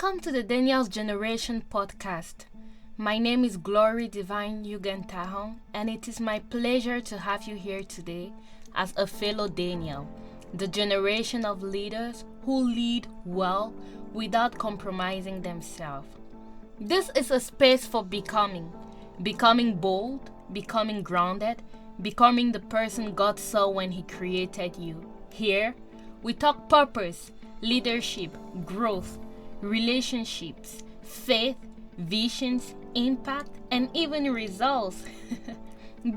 Welcome to the Daniel's Generation podcast. My name is Glory Divine Yugen Tahong, and it is my pleasure to have you here today as a fellow Daniel, the generation of leaders who lead well without compromising themselves. This is a space for becoming bold, becoming grounded, becoming the person God saw when He created you. Here, we talk purpose, leadership, growth, relationships, faith, visions, impact, and even results.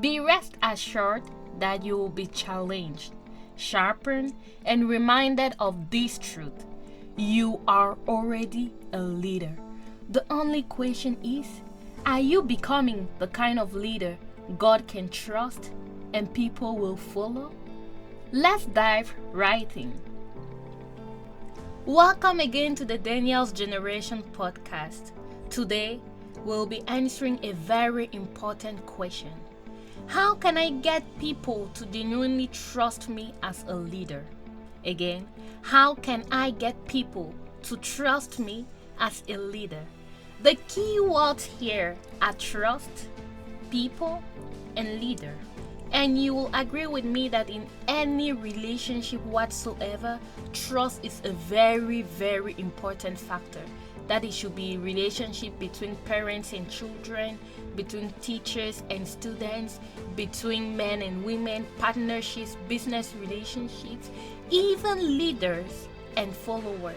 Be rest assured that you will be challenged, sharpened, and reminded of this truth. You are already a leader. The only question is, are you becoming the kind of leader God can trust and people will follow? Let's dive right in. Welcome again to the Daniel's Generation podcast. Today, we'll be answering a very important question. How can I get people to genuinely trust me as a leader? Again, how can I get people to trust me as a leader? The key words here are trust, people, and leader. And you will agree with me that in any relationship whatsoever, trust is a very, very important factor. That it should be a relationship between parents and children, between teachers and students, between men and women, partnerships, business relationships, even leaders and followers.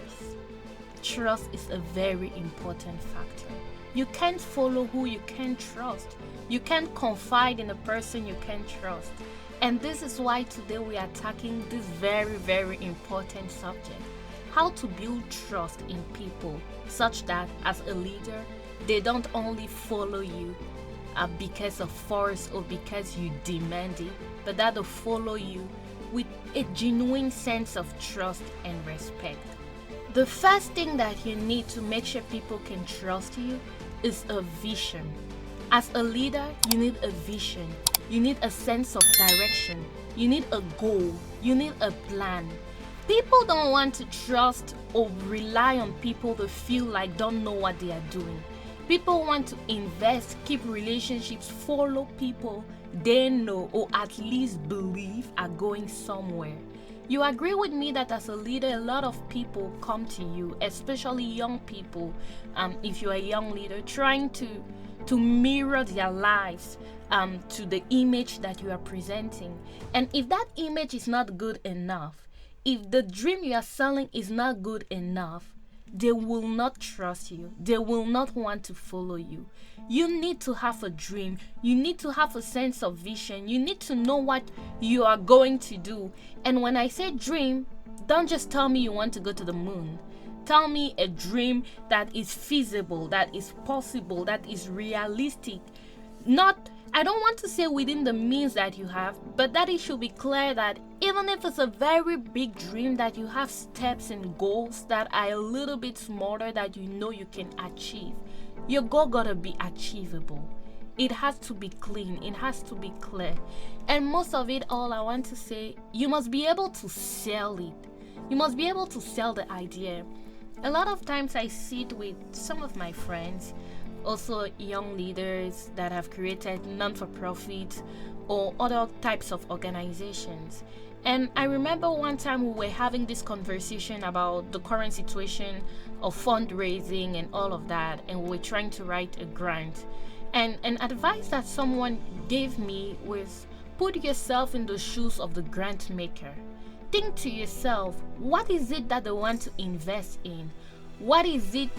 Trust is a very important factor. You can't follow who you can't trust. You can't confide in a person you can't trust. And this is why today we are tackling this very, very important subject. How to build trust in people such that as a leader, they don't only follow you because of force or because you demand it, but that they follow you with a genuine sense of trust and respect. The first thing that you need to make sure people can trust you is a vision. As a leader, you need a vision. You need a sense of direction. You need a goal. You need a plan. People don't want to trust or rely on people they feel like don't know what they are doing. People want to invest, keep relationships, follow people they know or at least believe are going somewhere. You agree with me that as a leader, a lot of people come to you, especially young people, if you're a young leader, trying to mirror their lives to the image that you are presenting. And if that image is not good enough, if the dream you are selling is not good enough, they will not trust you. They will not want to follow you. You need to have a dream. You need to have a sense of vision. You need to know what you are going to do. And when I say dream, don't just tell me you want to go to the moon. Tell me a dream that is feasible, that is possible, that is realistic. I don't want to say within the means that you have, but that it should be clear that even if it's a very big dream, that you have steps and goals that are a little bit smaller that you know you can achieve. Your goal gotta be achievable. It has to be clean. It has to be clear. And most of it all, I want to say, you must be able to sell it. You must be able to sell the idea. A lot of times I sit with some of my friends, also young leaders that have created non-for-profit or other types of organizations. And I remember one time we were having this conversation about the current situation of fundraising and all of that, and we were trying to write a grant. And an advice that someone gave me was, put yourself in the shoes of the grant maker. Think to yourself, what is it that they want to invest in? What is it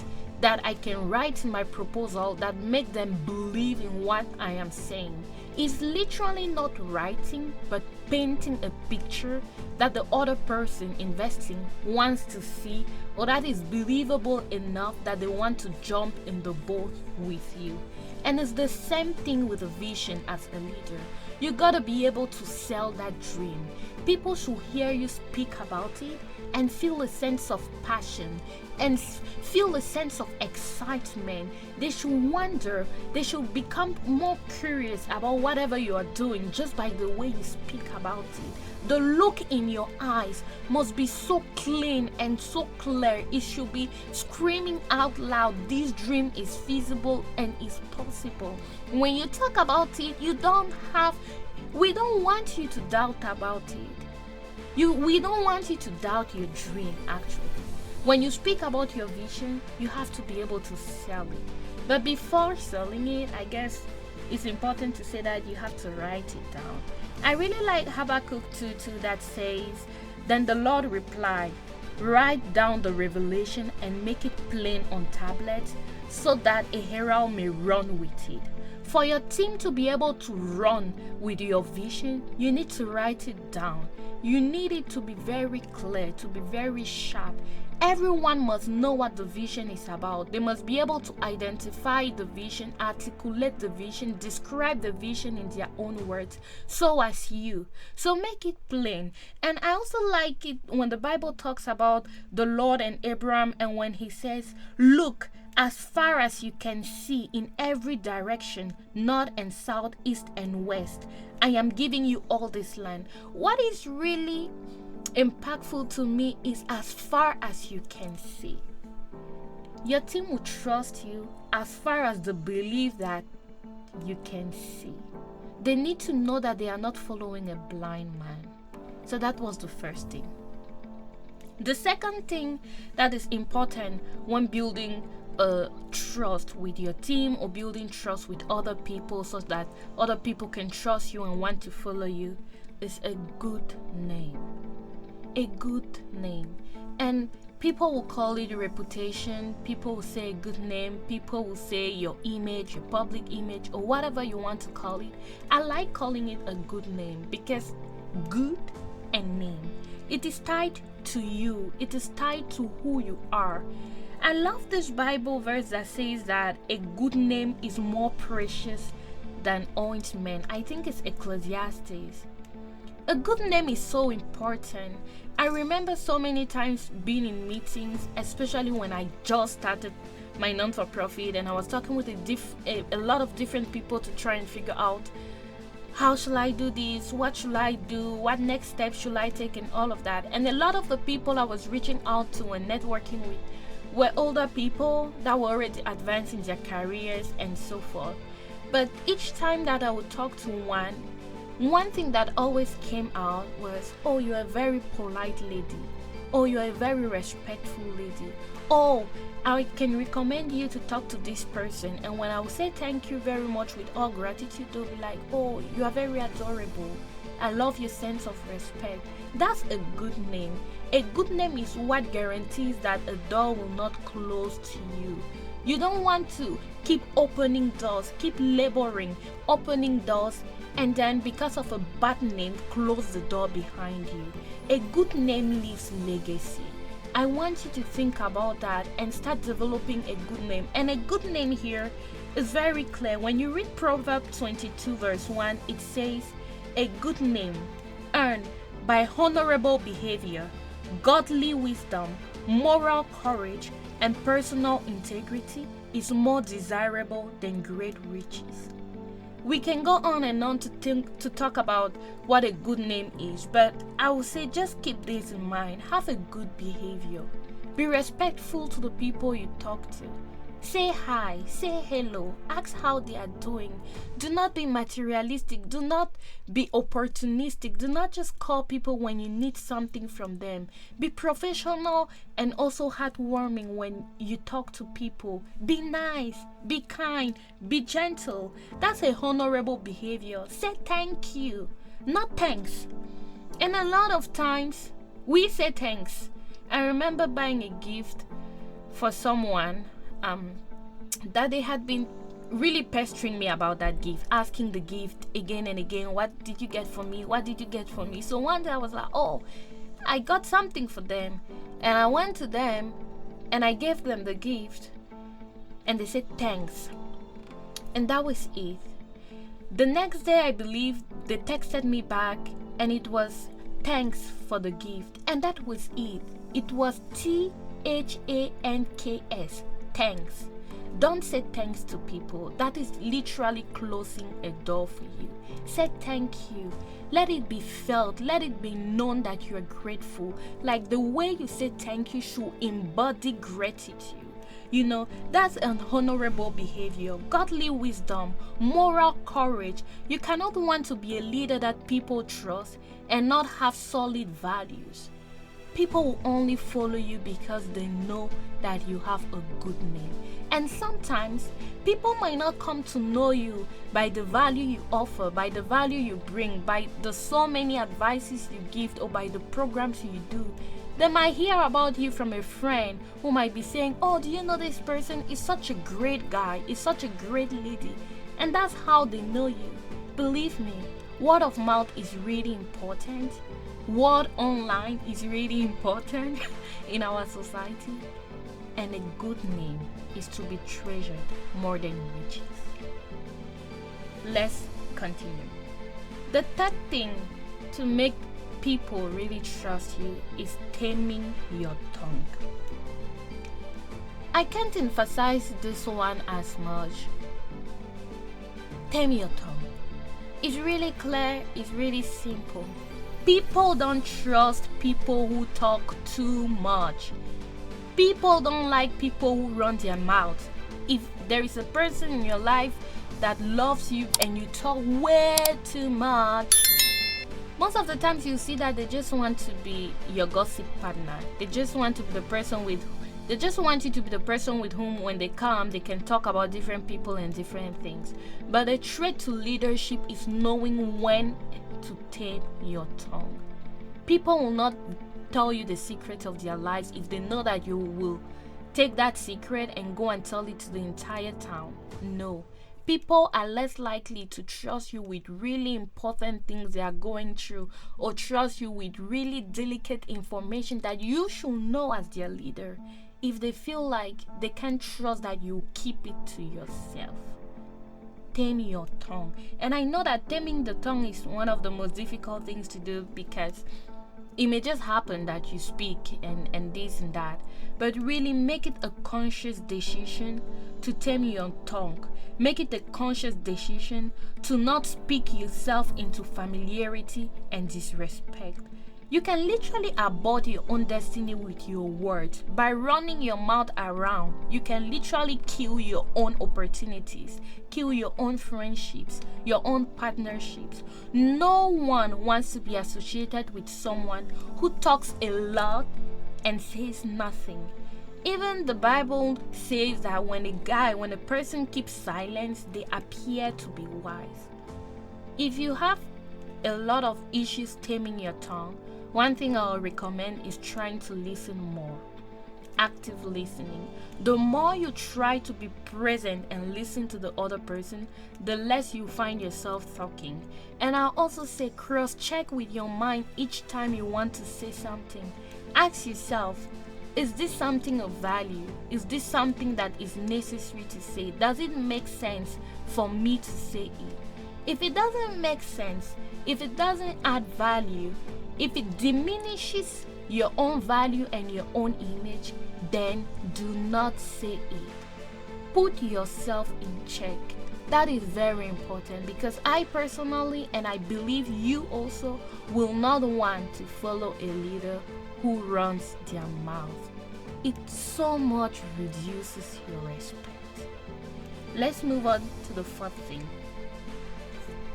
that I can write in my proposal that make them believe in what I am saying? It's literally not writing, but painting a picture that the other person investing wants to see, or that is believable enough that they want to jump in the boat with you. And it's the same thing with a vision as a leader. You gotta be able to sell that dream. People should hear you speak about it and feel a sense of passion and feel a sense of excitement. They should wonder, they should become more curious about whatever you are doing just by the way you speak about it. The look in your eyes must be so clean and so clear. It should be screaming out loud, this dream is feasible and is possible. When you talk about it, we don't want you to doubt about it. We don't want you to doubt your dream, actually. When you speak about your vision, you have to be able to sell it. But before selling it, I guess it's important to say that you have to write it down. I really like Habakkuk 2:2 that says, "Then the Lord replied, write down the revelation and make it plain on tablets so that a herald may run with it." For your team to be able to run with your vision, you need to write it down. You need it to be very clear, to be very sharp. Everyone must know what the vision is about. They must be able to identify the vision, articulate the vision, describe the vision in their own words, so as you. So make it plain. And I also like it when the Bible talks about the Lord and Abraham, and when he says, "Look as far as you can see in every direction, north and south, east and west. I am giving you all this land." What is really impactful to me is as far as you can see. Your team will trust you as far as they believe that you can see. They need to know that they are not following a blind man. So that was the first thing. The second thing that is important when building trust with your team or building trust with other people so that other people can trust you and want to follow you is a good name. A good name. And people will call it reputation, people will say a good name, people will say your image, your public image, or whatever you want to call it. I like calling it a good name because good and name, it is tied to you, it is tied to who you are. I love this Bible verse that says that a good name is more precious than ointment. I think it's Ecclesiastes. A good name is so important. I remember so many times being in meetings, especially when I just started my non-for-profit, and I was talking with a lot of different people to try and figure out how should I do this, what should I do, what next step should I take, and all of that. And a lot of the people I was reaching out to and networking with were older people that were already advanced in their careers and so forth. But each time that I would talk to one thing that always came out was, "Oh, you're a very polite lady. Oh, you're a very respectful lady. Oh, I can recommend you to talk to this person." And when I would say thank you very much with all gratitude, they'll be like, "Oh, you are very adorable. I love your sense of respect." That's a good name. A good name is what guarantees that a door will not close to you. You don't want to keep opening doors, keep laboring, opening doors, and then because of a bad name, close the door behind you. A good name leaves legacy. I want you to think about that and start developing a good name. And a good name here is very clear. When you read Proverbs 22 verse 1, it says, "A good name earned by honorable behavior, godly wisdom, moral courage, and personal integrity is more desirable than great riches." We can go on and on to talk about what a good name is, but I would say just keep this in mind. Have a good behavior. Be respectful to the people you talk to. Say hi, say hello, ask how they are doing. Do not be materialistic, do not be opportunistic, do not just call people when you need something from them. Be professional and also heartwarming when you talk to people. Be nice, be kind, be gentle. That's a honorable behavior. Say thank you, not thanks. And a lot of times we say thanks. I remember buying a gift for someone that they had been really pestering me about that gift, asking the gift again and again, "What did you get for me? What did you get for me?" So one day I was like, "Oh, I got something for them." And I went to them and I gave them the gift and they said thanks. And that was it. The next day, I believe, they texted me back and it was thanks for the gift. And that was it. It was THANKS. Thanks. Don't say thanks to people. That is literally closing a door for you. Say thank you. Let it be felt. Let it be known that you are grateful. Like the way you say thank you should embody gratitude. That's an honorable behavior, godly wisdom, moral courage. You cannot want to be a leader that people trust and not have solid values. People will only follow you because they know that you have a good name. And sometimes people might not come to know you by the value you offer, by the value you bring, by the so many advices you give, or by the programs you do. They might hear about you from a friend who might be saying, "Oh, do you know this person is such a great guy, is such a great lady?" And that's how they know you. Believe me, word of mouth is really important. Word online is really important in our society. And a good name is to be treasured more than riches. Let's continue. The third thing to make people really trust you is taming your tongue. I can't emphasize this one as much. Tame your tongue. It's really clear, it's really simple. People don't trust people who talk too much. People don't like people who run their mouth. If there is a person in your life that loves you and you talk way too much, most of the times you see that they just want to be your gossip partner. They just want you to be the person with whom when they come, they can talk about different people and different things. But a trait to leadership is knowing when to tame your tongue. People will not tell you the secret of their lives if they know that you will take that secret and go and tell it to the entire town. No. People are less likely to trust you with really important things they are going through, or trust you with really delicate information that you should know as their leader, if they feel like they can't trust that you keep it to yourself. Tame your tongue. And I know that taming the tongue is one of the most difficult things to do, because it may just happen that you speak and this and that, but really make it a conscious decision to tame your tongue. Make it a conscious decision to not speak yourself into familiarity and disrespect. You can literally abort your own destiny with your words. By running your mouth around, you can literally kill your own opportunities, kill your own friendships, your own partnerships. No one wants to be associated with someone who talks a lot and says nothing. Even the Bible says that when a person keeps silence, they appear to be wise. If you have a lot of issues taming your tongue, one thing I'll recommend is trying to listen more. Active listening. The more you try to be present and listen to the other person, the less you find yourself talking. And I'll also say cross-check with your mind each time you want to say something. Ask yourself, is this something of value? Is this something that is necessary to say? Does it make sense for me to say it? If it doesn't make sense, if it doesn't add value, if it diminishes your own value and your own image, then do not say it. Put yourself in check. That is very important, because I personally, and I believe you also, will not want to follow a leader who runs their mouth. It so much reduces your respect. Let's move on to the fourth thing.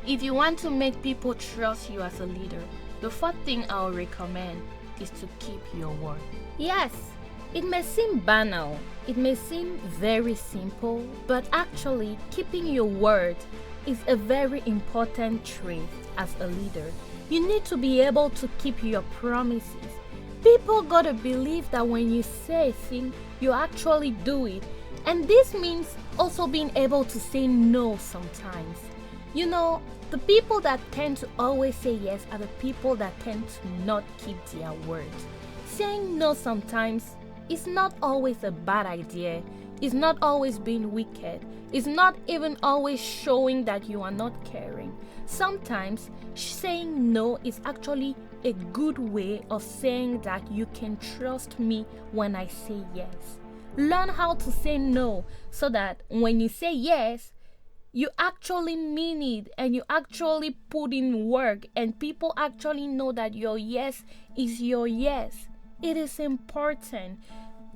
If you want to make people trust you as a leader, the fourth thing I'll recommend is to keep your word. Yes, it may seem banal, it may seem very simple, but actually keeping your word is a very important trait as a leader. You need to be able to keep your promises. People gotta believe that when you say a thing, you actually do it. And this means also being able to say no sometimes. The people that tend to always say yes are the people that tend to not keep their words. Saying no sometimes is not always a bad idea. It's not always being wicked. It's not even always showing that you are not caring. Sometimes saying no is actually a good way of saying that you can trust me when I say yes. Learn how to say no so that when you say yes, you actually mean it and you actually put in work and people actually know that your yes is your yes. It is important.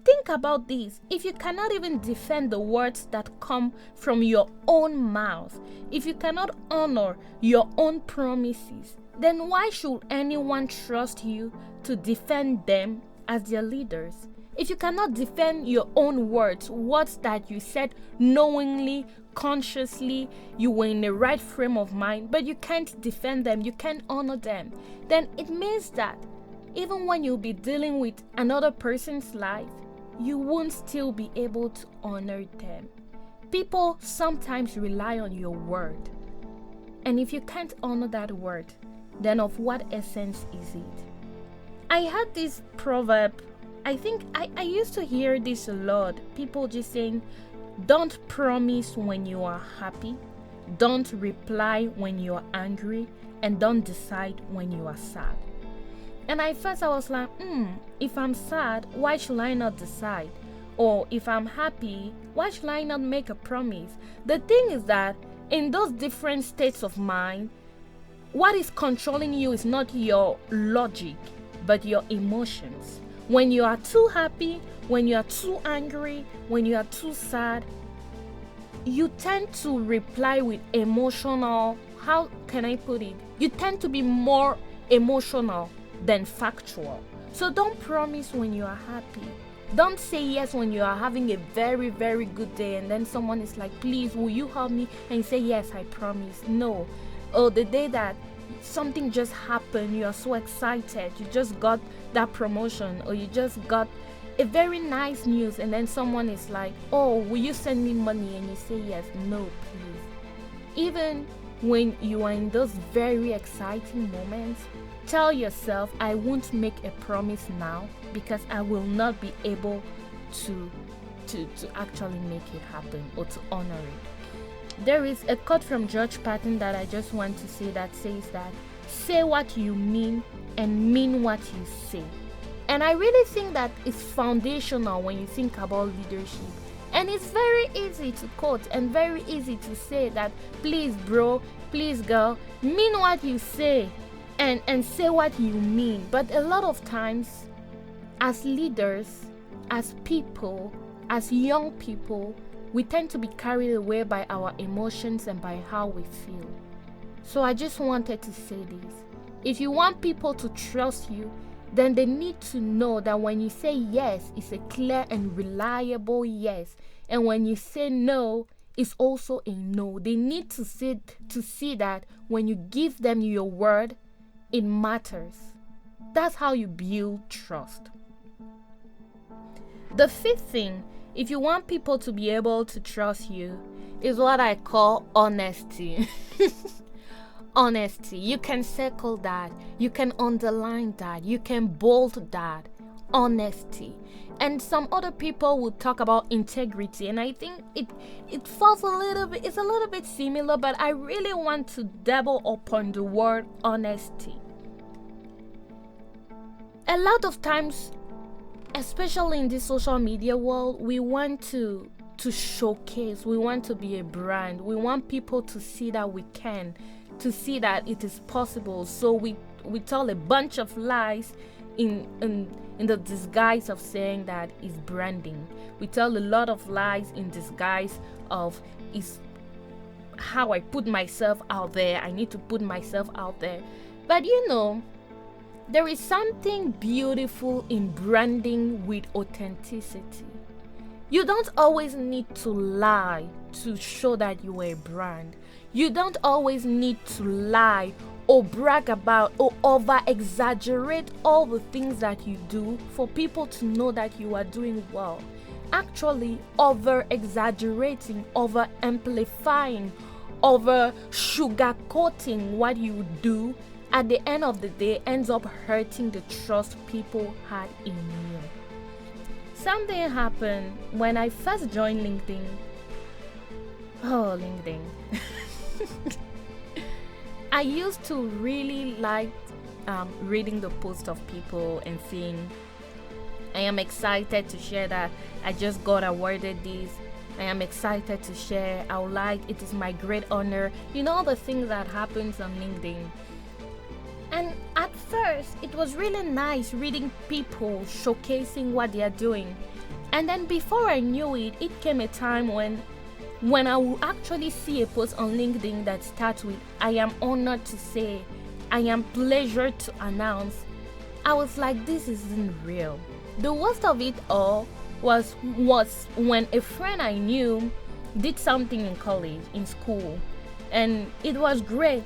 Think about this. If you cannot even defend the words that come from your own mouth, if you cannot honor your own promises, then why should anyone trust you to defend them as their leaders? If you cannot defend your own words that you said knowingly, consciously, you were in the right frame of mind, but you can't defend them, you can't honor them, then it means that even when you'll be dealing with another person's life, you won't still be able to honor them. People sometimes rely on your word. And if you can't honor that word, then of what essence is it? I had this proverb. I think I used to hear this a lot. People just saying, don't promise when you are happy, don't reply when you are angry, and don't decide when you are sad. And at first I was like, if I'm sad, why should I not decide? Or if I'm happy, why should I not make a promise? The thing is that in those different states of mind, what is controlling you is not your logic, but your emotions. When you are too happy, when you are too angry, when you are too sad, you tend to reply with emotional, how can I put it? You tend to be more emotional than factual. So don't promise when you are happy. Don't say yes when you are having a very, very good day and then someone is like, please, will you help me? And you say, yes, I promise. No. Or the day that something just happened, you are so excited, you just got that promotion or you just got a very nice news and then someone is like, oh, will you send me money? And you say yes. No, please. Even when you are in those very exciting moments, tell yourself, I won't make a promise now because I will not be able to actually make it happen or to honor it. There is a quote from George Patton that I just want to say that says that, say what you mean and mean what you say. And I really think that is foundational when you think about leadership. And it's very easy to quote and very easy to say that, please bro, please girl, mean what you say and say what you mean. But a lot of times, as leaders, as people, as young people, we tend to be carried away by our emotions and by how we feel. So I just wanted to say this. If you want people to trust you, then they need to know that when you say yes, it's a clear and reliable yes. And when you say no, it's also a no. They need to see that when you give them your word, it matters. That's how you build trust. The fifth thing, if you want people to be able to trust you, is what I call honesty. Honesty. You can circle that. You can underline that. You can bold that. Honesty. And some other people will talk about integrity, and I think it falls a little bit, it's a little bit similar, but I really want to double upon the word honesty. A lot of times, especially in this social media world, we want to showcase, we want to be a brand, we want people to see that we can, to see that it is possible. So we tell a bunch of lies in the disguise of saying that it's branding. We tell a lot of lies in disguise of is how I put myself out there. I need to put myself out there. But there is something beautiful in branding with authenticity. You don't always need to lie to show that you are a brand. You don't always need to lie or brag about or over exaggerate all the things that you do for people to know that you are doing well. Actually, over exaggerating, over amplifying, over sugarcoating what you do at the end of the day ends up hurting the trust people had in you. Something happened when I first joined LinkedIn. Oh, LinkedIn. I used to really like reading the post of people and seeing, I am excited to share that I just got awarded this. I am excited to share. It is my great honor. You know, the things that happens on LinkedIn. And at first, it was really nice reading people showcasing what they are doing. And then before I knew it, it came a time when I will actually see a post on LinkedIn that starts with, I am honored to say, I am pleasured to announce. I was like, this isn't real. The worst of it all was when a friend I knew did something in college, in school, and it was great.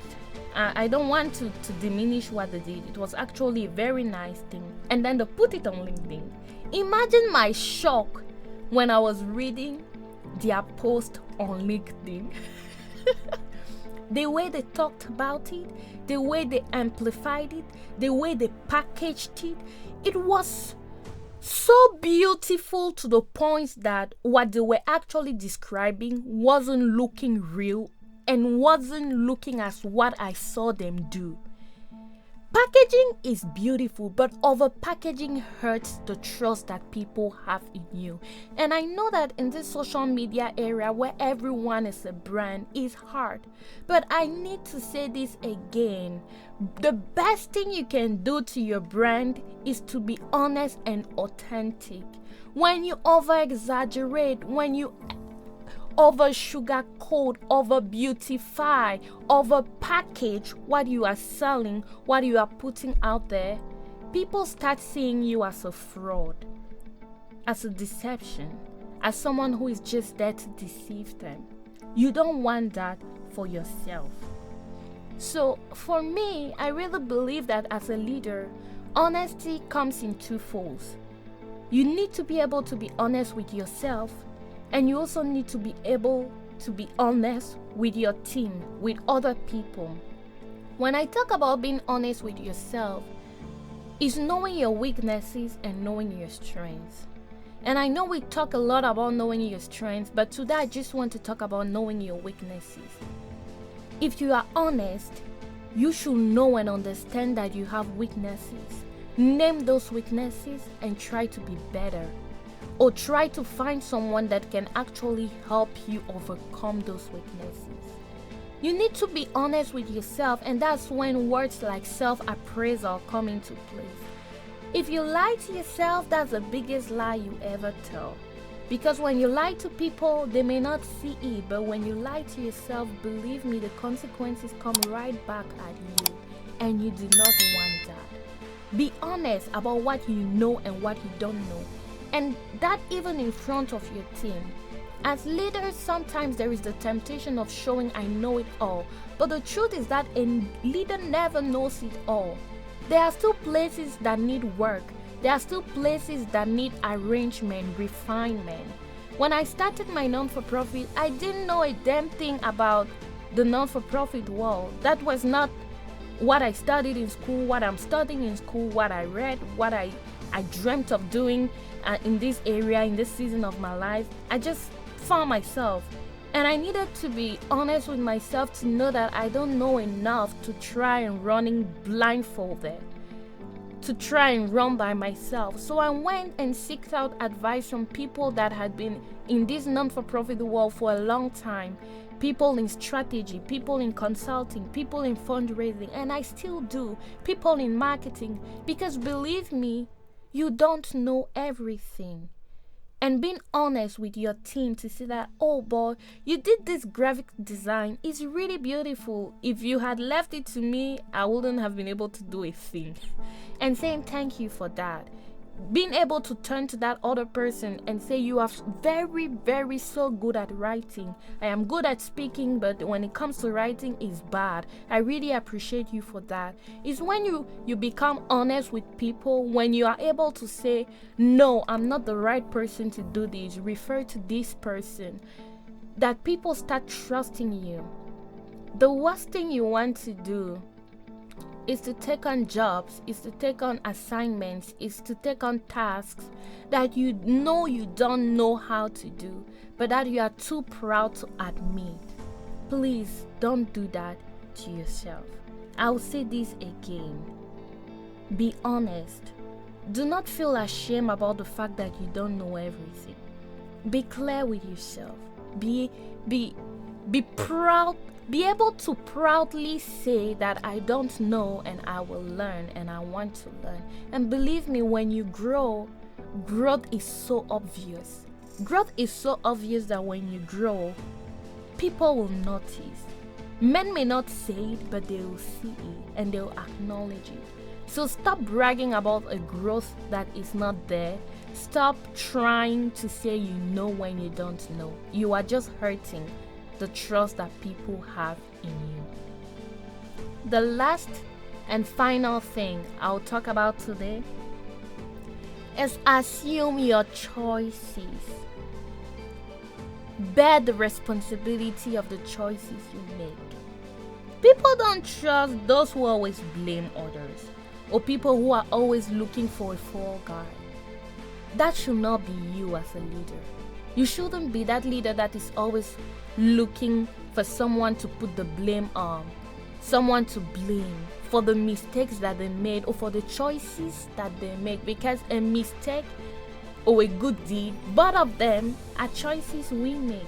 I don't want to diminish what they did. It was actually a very nice thing. And then they put it on LinkedIn. Imagine my shock when I was reading their post on LinkedIn. The way they talked about it, the way they amplified it, the way they packaged it, it was so beautiful to the point that what they were actually describing wasn't looking real and wasn't looking as what I saw them do. Packaging is beautiful, but over-packaging hurts the trust that people have in you. And I know that in this social media area where everyone is a brand is hard. But I need to say this again. The best thing you can do to your brand is to be honest and authentic. When you over-exaggerate, when you over sugarcoat, over beautify, over package what you are selling, what you are putting out there, people start seeing you as a fraud, as a deception, as someone who is just there to deceive them. You don't want that for yourself. So for me, I really believe that as a leader, honesty comes in two folds. You need to be able to be honest with yourself, and you also need to be able to be honest with your team, with other people. When I talk about being honest with yourself, it's knowing your weaknesses and knowing your strengths. And I know we talk a lot about knowing your strengths, but today I just want to talk about knowing your weaknesses. If you are honest, you should know and understand that you have weaknesses. Name those weaknesses and try to be better. Or try to find someone that can actually help you overcome those weaknesses. You need to be honest with yourself, and that's when words like self-appraisal come into place. If you lie to yourself, that's the biggest lie you ever tell. Because when you lie to people, they may not see it, but when you lie to yourself, believe me, the consequences come right back at you, and you do not want that. Be honest about what you know and what you don't know. And that even in front of your team. As leaders, sometimes there is the temptation of showing I know it all. But the truth is that a leader never knows it all. There are still places that need work. There are still places that need arrangement, refinement. When I started my non-for-profit, I didn't know a damn thing about the non-for-profit world. That was not what I studied in school, what I'm studying in school, what I read, what I dreamt of doing in this area, in this season of my life. I just found myself, and I needed to be honest with myself to know that I don't know enough to try and running blindfolded, to try and run by myself. So I went and sought out advice from people that had been in this non-for-profit world for a long time, people in strategy, people in consulting, people in fundraising, and I still do, people in marketing, because believe me, you don't know everything. And being honest with your team to see that, oh boy, you did this graphic design, it's really beautiful. If you had left it to me, I wouldn't have been able to do a thing. And saying thank you for that. Being able to turn to that other person and say, you are very, very so good at writing. I am good at speaking, but when it comes to writing, it's bad. I really appreciate you for that. It's when you become honest with people, when you are able to say, no, I'm not the right person to do this, refer to this person, that people start trusting you. The worst thing you want to do is to take on jobs, is to take on assignments, is to take on tasks that you know you don't know how to do, but that you are too proud to admit. Please don't do that to yourself. I'll say this again. Be honest. Do not feel ashamed about the fact that you don't know everything. Be clear with yourself. Be proud. Be able to proudly say that I don't know and I will learn and I want to learn. And believe me, when you grow, growth is so obvious. Growth is so obvious that when you grow, people will notice. Men may not say it, but they will see it and they will acknowledge it. So stop bragging about a growth that is not there. Stop trying to say you know when you don't know. You are just hurting the trust that people have in you. The last and final thing I'll talk about today is assume your choices. Bear the responsibility of the choices you make. People don't trust those who always blame others or people who are always looking for a fall guy. That should not be you as a leader. You shouldn't be that leader that is always looking for someone to put the blame on, someone to blame for the mistakes that they made or for the choices that they make, because a mistake or a good deed, both of them are choices we make.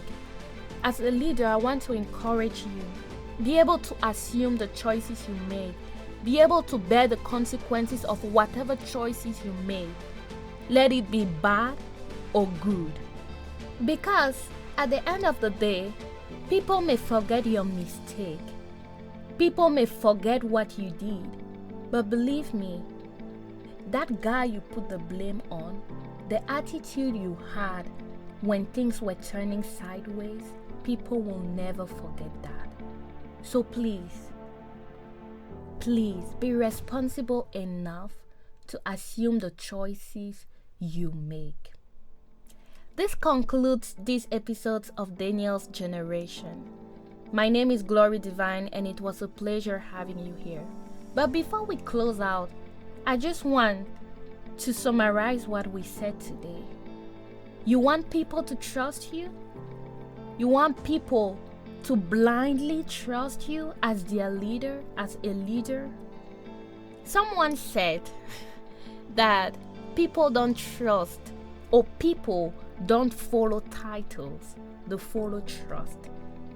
As a leader, I want to encourage you. Be able to assume the choices you made. Be able to bear the consequences of whatever choices you made. Let it be bad or good. Because at the end of the day, people may forget your mistake. People may forget what you did. But believe me, that guy you put the blame on, the attitude you had when things were turning sideways, people will never forget that. So please be responsible enough to assume the choices you make. This concludes this episode of Daniel's Generation. My name is Glory Divine and it was a pleasure having you here. But before we close out, I just want to summarize what we said today. You want people to trust you? You want people to blindly trust you as their leader, as a leader? Someone said that people don't trust, or people don't follow titles, they follow trust.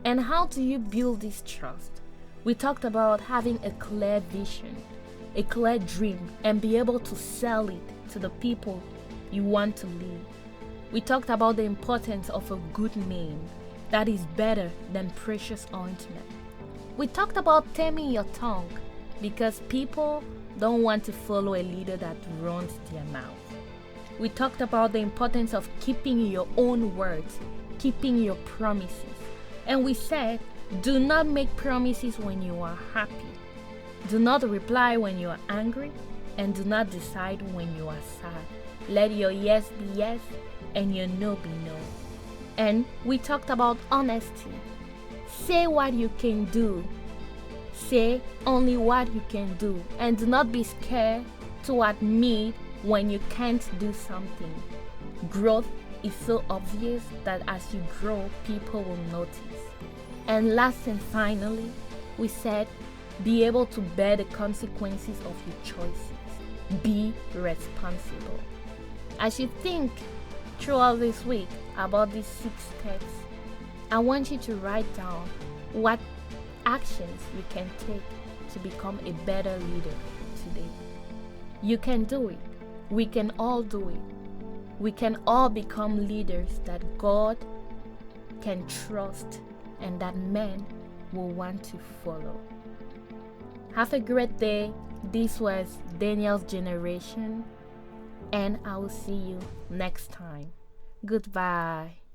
And how do you build this trust? We talked about having a clear vision, a clear dream, and be able to sell it to the people you want to lead. We talked about the importance of a good name that is better than precious ointment. We talked about taming your tongue because people don't want to follow a leader that runs their mouth. We talked about the importance of keeping your own words, keeping your promises. And we said, do not make promises when you are happy. Do not reply when you are angry, and do not decide when you are sad. Let your yes be yes and your no be no. And we talked about honesty. Say what you can do. Say only what you can do, and do not be scared to admit when you can't do something. Growth is so obvious that as you grow, people will notice. And last and finally, we said, be able to bear the consequences of your choices. Be responsible. As you think throughout this week about these 6 steps, I want you to write down what actions you can take to become a better leader today. You can do it. We can all do it. We can all become leaders that God can trust and that men will want to follow. Have a great day. This was Daniel's Generation, and I will see you next time. Goodbye.